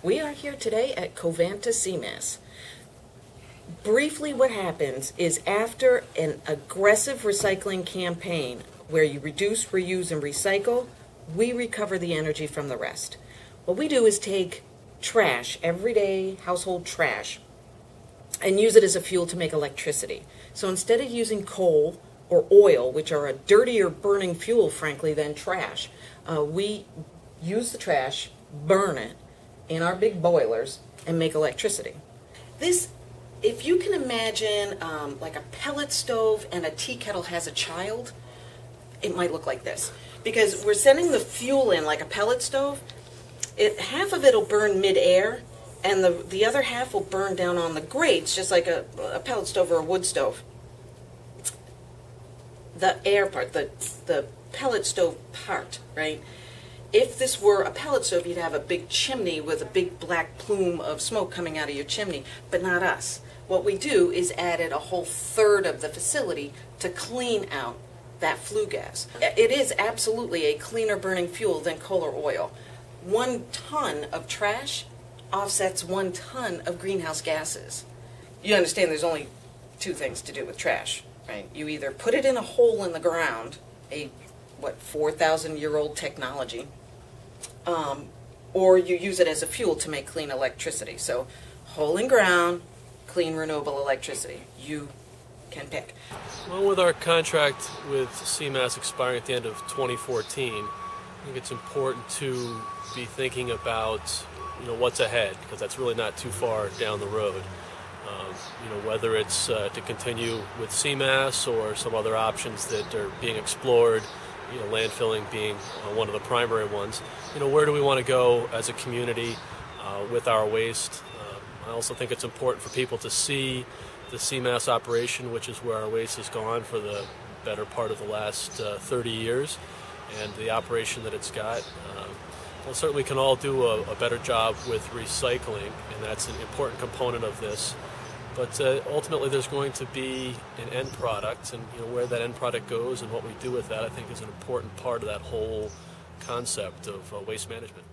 We are here today at Covanta SEMASS. Briefly, what happens is after an aggressive recycling campaign where you reduce, reuse, and recycle, we recover the energy from the rest. What we do is take trash, everyday household trash, and use it as a fuel to make electricity. So instead of using coal or oil, which are a dirtier burning fuel, frankly, than trash, we use the trash, burn it in our big boilers, and make electricity. This, if you can imagine like a pellet stove and a tea kettle has a child, it might look like this. Because we're sending the fuel in like a pellet stove, half of it will burn mid-air, and the other half will burn down on the grates, just like a pellet stove or a wood stove. The air part, the pellet stove part, right? If this were a pellet stove, you'd have a big chimney with a big black plume of smoke coming out of your chimney, but not us. What we do is added a whole third of the facility to clean out that flue gas. It is absolutely a cleaner burning fuel than coal or oil. 1 ton of trash offsets 1 ton of greenhouse gases. You understand there's only 2 things to do with trash, right? You either put it in a hole in the ground, a 4,000-year-old technology, or you use it as a fuel to make clean electricity. So hole in ground, clean renewable electricity. You can pick. Well, with our contract with SEMASS expiring at the end of 2014, I think it's important to be thinking about what's ahead, because that's really not too far down the road. Whether it's to continue with SEMASS or some other options that are being explored, landfilling being one of the primary ones. Where do we want to go as a community with our waste? I also think it's important for people to see the SEMASS operation, which is where our waste has gone for the better part of the last 30 years, and the operation that it's got. Well, certainly we can all do a better job with recycling, and that's an important component of this. But ultimately there's going to be an end product, and where that end product goes and what we do with that, I think, is an important part of that whole concept of waste management.